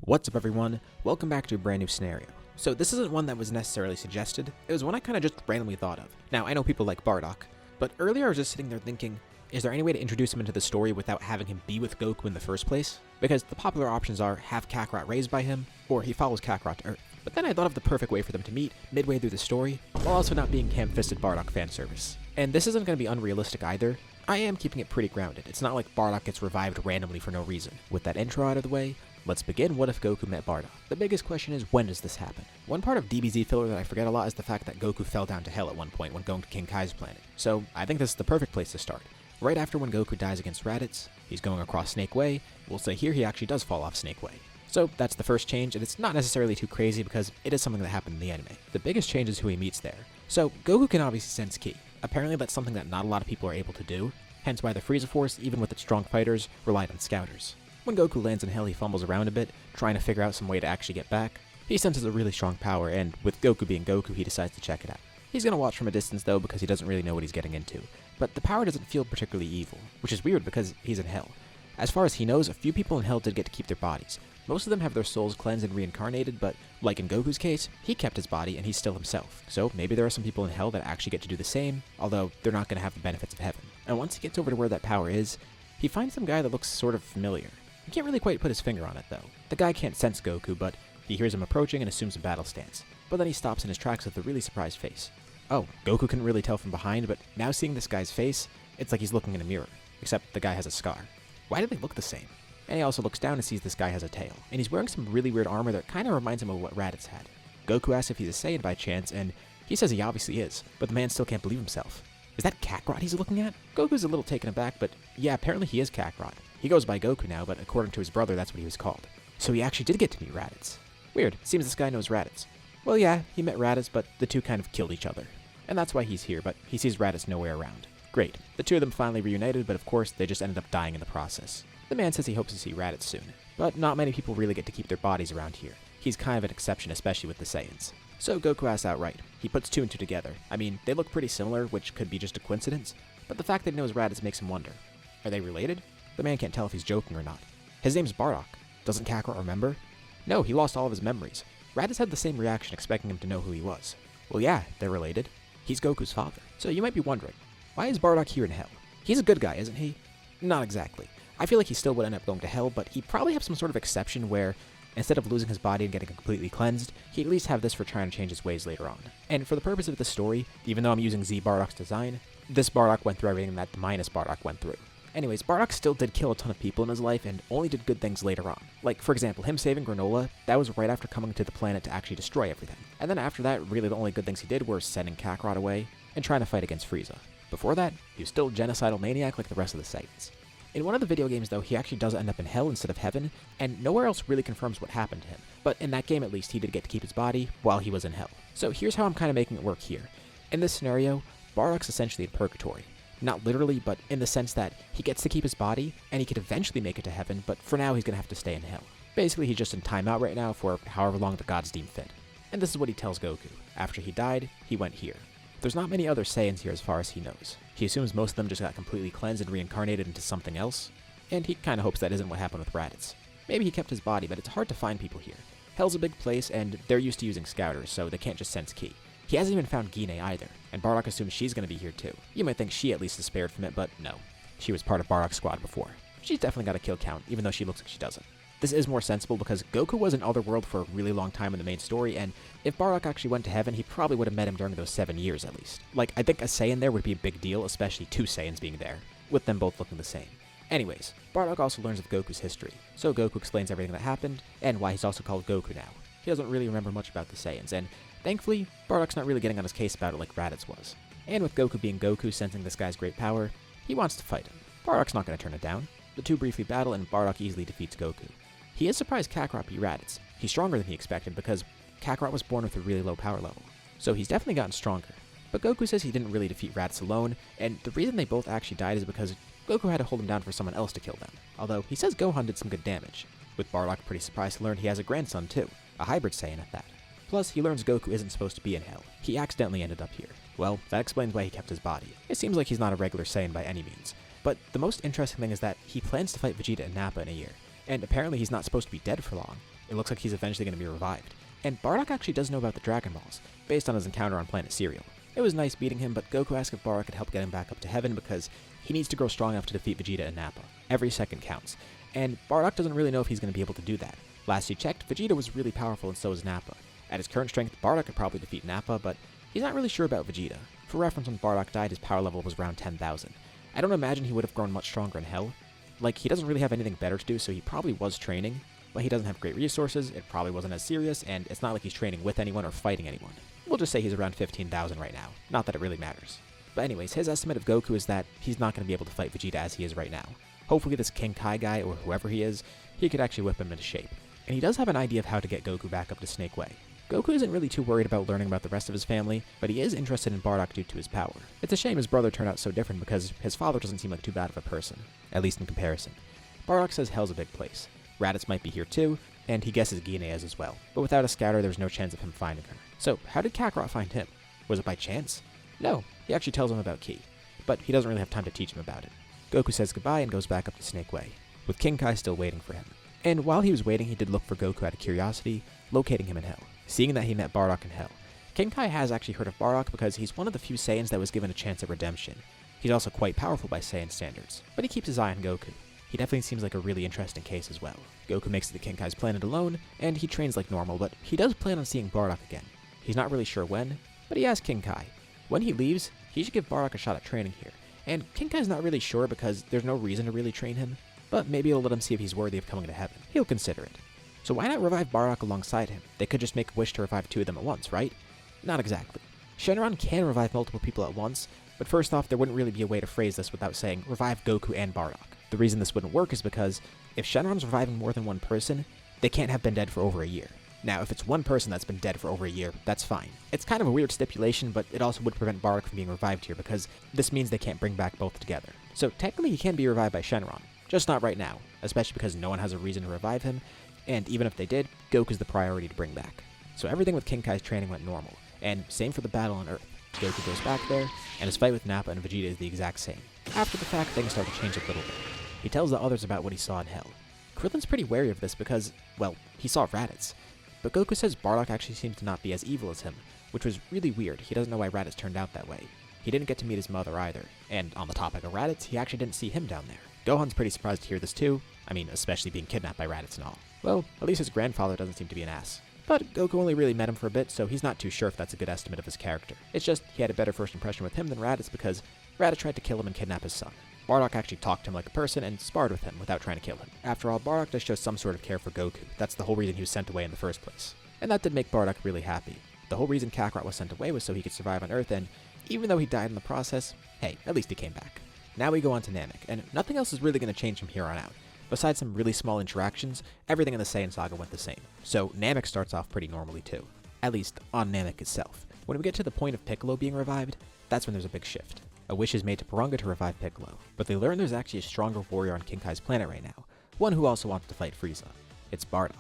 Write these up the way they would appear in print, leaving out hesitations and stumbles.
What's up everyone, welcome back to a brand new scenario. So this isn't one that was necessarily suggested, it was one I kinda just randomly thought of. Now I know people like Bardock, but earlier I was just sitting there thinking, is there any way to introduce him into the story without having him be with Goku in the first place? Because the popular options are have Kakarot raised by him, or he follows Kakarot to Earth. But then I thought of the perfect way for them to meet midway through the story, while also not being ham-fisted Bardock fan service. And this isn't going to be unrealistic either. I am keeping it pretty grounded. It's not like Bardock gets revived randomly for no reason. With that intro out of the way, let's begin What If Goku Met Bardock. The biggest question is, when does this happen? One part of DBZ filler that I forget a lot is the fact that Goku fell down to hell at one point when going to King Kai's planet. So I think this is the perfect place to start. Right after when Goku dies against Raditz, he's going across Snake Way. We'll say here he actually does fall off Snake Way. So that's the first change, and it's not necessarily too crazy because it is something that happened in the anime. The biggest change is who he meets there. So Goku can obviously sense ki. Apparently that's something that not a lot of people are able to do, hence why the Frieza Force, even with its strong fighters, relied on scouters. When Goku lands in hell, he fumbles around a bit, trying to figure out some way to actually get back. He senses a really strong power, and with Goku being Goku, he decides to check it out. He's gonna watch from a distance though because he doesn't really know what he's getting into. But the power doesn't feel particularly evil, which is weird because he's in hell. As far as he knows, a few people in hell did get to keep their bodies. Most of them have their souls cleansed and reincarnated, but like in Goku's case, he kept his body and he's still himself. So maybe there are some people in hell that actually get to do the same, although they're not gonna have the benefits of heaven. And once he gets over to where that power is, he finds some guy that looks sort of familiar. He can't really quite put his finger on it though. The guy can't sense Goku, but he hears him approaching and assumes a battle stance. But then he stops in his tracks with a really surprised face. Oh, Goku couldn't really tell from behind, but now seeing this guy's face, it's like he's looking in a mirror, except the guy has a scar. Why do they look the same? And he also looks down and sees this guy has a tail, and he's wearing some really weird armor that kinda reminds him of what Raditz had. Goku asks if he's a Saiyan by chance, and he says he obviously is, but the man still can't believe himself. Is that Kakarot he's looking at? Goku's a little taken aback, but yeah, apparently he is Kakarot. He goes by Goku now, but according to his brother, that's what he was called. So he actually did get to meet Raditz. Weird, seems this guy knows Raditz. Well yeah, he met Raditz, but the two kind of killed each other. And that's why he's here, but he sees Raditz nowhere around. Great, the two of them finally reunited, but of course they just ended up dying in the process. The man says he hopes to see Raditz soon, but not many people really get to keep their bodies around here. He's kind of an exception, especially with the Saiyans. So Goku asks outright. He puts two and two together. I mean, they look pretty similar, which could be just a coincidence, but the fact that he knows Raditz makes him wonder. Are they related? The man can't tell if he's joking or not. His name's Bardock. Doesn't Kakarot remember? No, he lost all of his memories. Raditz had the same reaction, expecting him to know who he was. Well yeah, they're related. He's Goku's father. So you might be wondering, why is Bardock here in hell? He's a good guy, isn't he? Not exactly. I feel like he still would end up going to hell, but he'd probably have some sort of exception where, instead of losing his body and getting completely cleansed, he'd at least have this for trying to change his ways later on. And for the purpose of the story, even though I'm using Z Bardock's design, this Bardock went through everything that the minus Bardock went through. Anyways, Bardock still did kill a ton of people in his life and only did good things later on. Like, for example, him saving Granola, that was right after coming to the planet to actually destroy everything. And then after that, really the only good things he did were sending Kakarot away and trying to fight against Frieza. Before that, he was still a genocidal maniac like the rest of the Saiyans. In one of the video games though, he actually does end up in hell instead of heaven, and nowhere else really confirms what happened to him. But in that game at least, he did get to keep his body while he was in hell. So here's how I'm kind of making it work here. In this scenario, Bardock's essentially in purgatory. Not literally, but in the sense that he gets to keep his body, and he could eventually make it to heaven, but for now he's gonna have to stay in hell. Basically, he's just in timeout right now for however long the gods deem fit. And this is what he tells Goku. After he died, he went here. There's not many other Saiyans here as far as he knows. He assumes most of them just got completely cleansed and reincarnated into something else, and he kinda hopes that isn't what happened with Raditz. Maybe he kept his body, but it's hard to find people here. Hell's a big place, and they're used to using scouters, so they can't just sense ki. He hasn't even found Gine either, and Bardock assumes she's gonna be here too. You might think she at least is spared from it, but no. She was part of Bardock's squad before. She's definitely got a kill count, even though she looks like she doesn't. This is more sensible because Goku was in Otherworld for a really long time in the main story, and if Bardock actually went to heaven, he probably would have met him during those 7 years at least. Like, I think a Saiyan there would be a big deal, especially two Saiyans being there, with them both looking the same. Anyways, Bardock also learns of Goku's history, so Goku explains everything that happened, and why he's also called Goku now. He doesn't really remember much about the Saiyans, and thankfully, Bardock's not really getting on his case about it like Raditz was. And with Goku being Goku, sensing this guy's great power, he wants to fight him. Bardock's not going to turn it down. The two briefly battle, and Bardock easily defeats Goku. He is surprised Kakarot beat Raditz. He's stronger than he expected because Kakarot was born with a really low power level, so he's definitely gotten stronger. But Goku says he didn't really defeat Raditz alone, and the reason they both actually died is because Goku had to hold him down for someone else to kill them. Although, he says Gohan did some good damage, with Bardock pretty surprised to learn he has a grandson too, a hybrid Saiyan at that. Plus, he learns Goku isn't supposed to be in hell. He accidentally ended up here. Well, that explains why he kept his body. It seems like he's not a regular Saiyan by any means. But the most interesting thing is that he plans to fight Vegeta and Nappa in a year, and apparently he's not supposed to be dead for long. It looks like he's eventually going to be revived. And Bardock actually does know about the Dragon Balls, based on his encounter on planet Cereal. It was nice beating him, but Goku asks if Bardock could help get him back up to heaven because he needs to grow strong enough to defeat Vegeta and Nappa. Every second counts. And Bardock doesn't really know if he's going to be able to do that. Last he checked, Vegeta was really powerful and so was Nappa. At his current strength, Bardock could probably defeat Nappa, but he's not really sure about Vegeta. For reference, when Bardock died, his power level was around 10,000. I don't imagine he would have grown much stronger in Hell. Like, he doesn't really have anything better to do, so he probably was training, but he doesn't have great resources, it probably wasn't as serious, and it's not like he's training with anyone or fighting anyone. We'll just say he's around 15,000 right now. Not that it really matters. But anyways, his estimate of Goku is that he's not going to be able to fight Vegeta as he is right now. Hopefully this King Kai guy, or whoever he is, he could actually whip him into shape. And he does have an idea of how to get Goku back up to Snake Way. Goku isn't really too worried about learning about the rest of his family, but he is interested in Bardock due to his power. It's a shame his brother turned out so different because his father doesn't seem like too bad of a person, at least in comparison. Bardock says Hell's a big place. Raditz might be here too, and he guesses Guinea is as well. But without a scouter, there's no chance of him finding her. So how did Kakarot find him? Was it by chance? No, he actually tells him about Ki, but he doesn't really have time to teach him about it. Goku says goodbye and goes back up to Snake Way, with King Kai still waiting for him. And while he was waiting, he did look for Goku out of curiosity, locating him in Hell. Seeing that he met Bardock in Hell. King Kai has actually heard of Bardock because he's one of the few Saiyans that was given a chance at redemption. He's also quite powerful by Saiyan standards, but he keeps his eye on Goku. He definitely seems like a really interesting case as well. Goku makes it to King Kai's planet alone, and he trains like normal, but he does plan on seeing Bardock again. He's not really sure when, but he asks King Kai. When he leaves, he should give Bardock a shot at training here, and King Kai's not really sure because there's no reason to really train him, but maybe it'll let him see if he's worthy of coming to heaven. He'll consider it. So why not revive Bardock alongside him? They could just make a wish to revive two of them at once, right? Not exactly. Shenron can revive multiple people at once, but first off, there wouldn't really be a way to phrase this without saying revive Goku and Bardock. The reason this wouldn't work is because if Shenron's reviving more than one person, they can't have been dead for over a year. Now, if it's one person that's been dead for over a year, that's fine. It's kind of a weird stipulation, but it also would prevent Bardock from being revived here because this means they can't bring back both together. So technically he can be revived by Shenron, just not right now, especially because no one has a reason to revive him, and even if they did, Goku's the priority to bring back. So everything with King Kai's training went normal, and same for the battle on Earth. Goku goes back there, and his fight with Nappa and Vegeta is the exact same. After the fact, things start to change a little bit. He tells the others about what he saw in Hell. Krillin's pretty wary of this because, well, he saw Raditz. But Goku says Bardock actually seems to not be as evil as him, which was really weird. He doesn't know why Raditz turned out that way. He didn't get to meet his mother either, and on the topic of Raditz, he actually didn't see him down there. Gohan's pretty surprised to hear this too, especially being kidnapped by Raditz and all. Well, at least his grandfather doesn't seem to be an ass. But Goku only really met him for a bit, so he's not too sure if that's a good estimate of his character. It's just he had a better first impression with him than Raditz because Raditz tried to kill him and kidnap his son. Bardock actually talked to him like a person and sparred with him without trying to kill him. After all, Bardock does show some sort of care for Goku. That's the whole reason he was sent away in the first place. And that did make Bardock really happy. The whole reason Kakarot was sent away was so he could survive on Earth, and even though he died in the process, hey, at least he came back. Now we go on to Namek, and nothing else is really going to change from here on out. Besides some really small interactions, everything in the Saiyan saga went the same. So Namek starts off pretty normally too. At least on Namek itself. When we get to the point of Piccolo being revived, that's when there's a big shift. A wish is made to Porunga to revive Piccolo, but they learn there's actually a stronger warrior on King Kai's planet right now, one who also wants to fight Frieza. It's Bardock.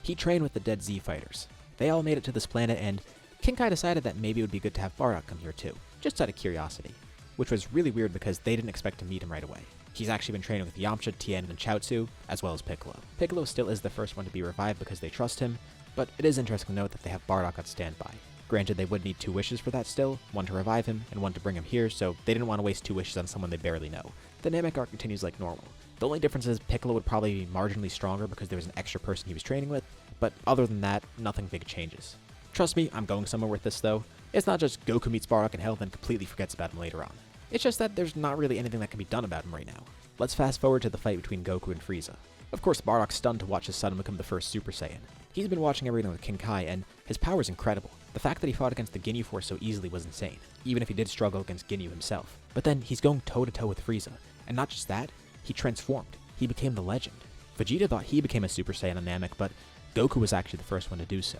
He trained with the dead Z fighters. They all made it to this planet, and King Kai decided that maybe it would be good to have Bardock come here too, just out of curiosity. Which was really weird because they didn't expect to meet him right away. He's actually been training with Yamcha, Tien, and Chaozu, as well as Piccolo. Piccolo still is the first one to be revived because they trust him, but it is interesting to note that they have Bardock on standby. Granted, they would need 2 wishes for that still, one to revive him and one to bring him here, so they didn't want to waste 2 wishes on someone they barely know. The Namek arc continues like normal. The only difference is Piccolo would probably be marginally stronger because there was an extra person he was training with, but other than that, nothing big changes. Trust me, I'm going somewhere with this though. It's not just Goku meets Bardock in Hell then completely forgets about him later on. It's just that there's not really anything that can be done about him right now. Let's fast forward to the fight between Goku and Frieza. Of course, Bardock's stunned to watch his son become the first Super Saiyan. He's been watching everything with King Kai, and his power is incredible. The fact that he fought against the Ginyu Force so easily was insane, even if he did struggle against Ginyu himself. But then he's going toe-to-toe with Frieza, and not just that, he transformed. He became the legend. Vegeta thought he became a Super Saiyan on Namek, but Goku was actually the first one to do so.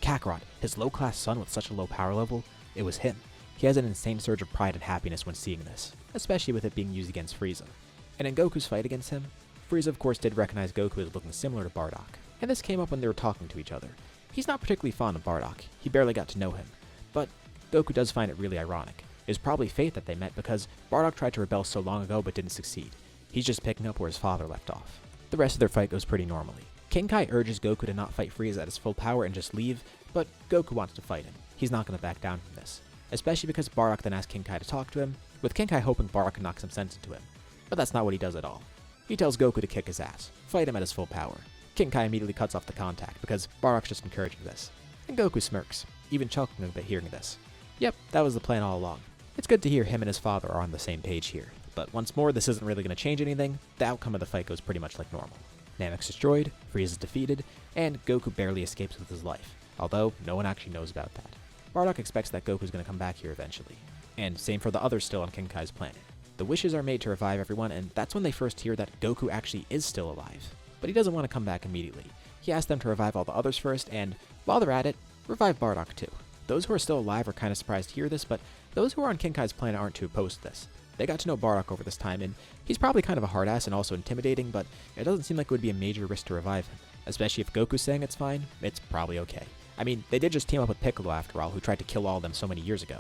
Kakarot, his low-class son with such a low power level, it was him. He has an insane surge of pride and happiness when seeing this, especially with it being used against Frieza. And in Goku's fight against him, Frieza of course did recognize Goku as looking similar to Bardock, and this came up when they were talking to each other. He's not particularly fond of Bardock, he barely got to know him, but Goku does find it really ironic. It was probably fate that they met because Bardock tried to rebel so long ago but didn't succeed. He's just picking up where his father left off. The rest of their fight goes pretty normally. King Kai urges Goku to not fight Frieza at his full power and just leave, but Goku wants to fight him. He's not going to back down from this, especially because Bardock then asks King Kai to talk to him, with King Kai hoping Bardock can knock some sense into him. But that's not what he does at all. He tells Goku to kick his ass, fight him at his full power. King Kai immediately cuts off the contact because Bardock's just encouraging this, and Goku smirks, even chuckling a bit hearing this. Yep, that was the plan all along. It's good to hear him and his father are on the same page here, but once more this isn't really going to change anything. The outcome of the fight goes pretty much like normal. Namek's destroyed, Frieza's defeated, and Goku barely escapes with his life, although no one actually knows about that. Bardock expects that Goku's going to come back here eventually, and same for the others still on King Kai's planet. The wishes are made to revive everyone, and that's when they first hear that Goku actually is still alive. But he doesn't want to come back immediately. He asks them to revive all the others first, and while they're at it, revive Bardock too. Those who are still alive are kind of surprised to hear this, but those who are on King Kai's planet aren't too opposed to this. They got to know Bardock over this time, and he's probably kind of a hard ass and also intimidating, but it doesn't seem like it would be a major risk to revive him. Especially if Goku's saying it's fine, it's probably okay. I mean, they did just team up with Piccolo after all, who tried to kill all of them so many years ago.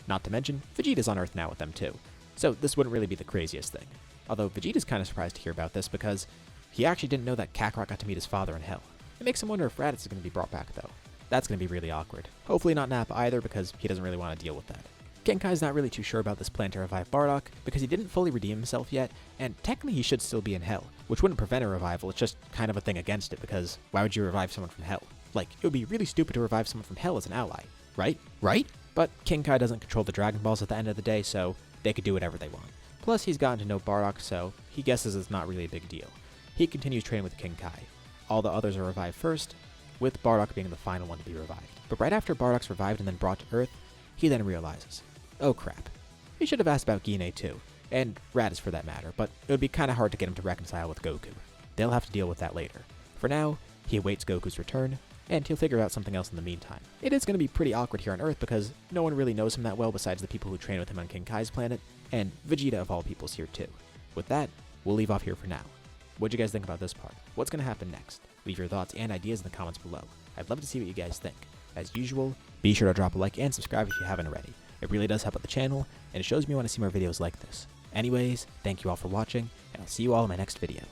Not to mention, Vegeta's on Earth now with them too. So this wouldn't really be the craziest thing. Although Vegeta's kind of surprised to hear about this because he actually didn't know that Kakarot got to meet his father in hell. It makes him wonder if Raditz is going to be brought back though. That's going to be really awkward. Hopefully not Nappa either because he doesn't really want to deal with that. King Kai's not really too sure about this plan to revive Bardock because he didn't fully redeem himself yet, and technically he should still be in hell, which wouldn't prevent a revival. It's just kind of a thing against it because why would you revive someone from hell? Like, it would be really stupid to revive someone from hell as an ally, right? Right? But King Kai doesn't control the Dragon Balls at the end of the day, so they could do whatever they want. Plus, he's gotten to know Bardock, so he guesses it's not really a big deal. He continues training with King Kai. All the others are revived first, with Bardock being the final one to be revived. But right after Bardock's revived and then brought to Earth, he then realizes, oh crap. He should have asked about Guinea too, and Raditz for that matter, but it would be kinda hard to get him to reconcile with Goku. They'll have to deal with that later. For now, he awaits Goku's return, and he'll figure out something else in the meantime. It is going to be pretty awkward here on Earth because no one really knows him that well besides the people who train with him on King Kai's planet, and Vegeta of all people's here too. With that, we'll leave off here for now. What'd you guys think about this part? What's going to happen next? Leave your thoughts and ideas in the comments below. I'd love to see what you guys think. As usual, be sure to drop a like and subscribe if you haven't already. It really does help out the channel, and it shows me you want to see more videos like this. Anyways, thank you all for watching, and I'll see you all in my next video.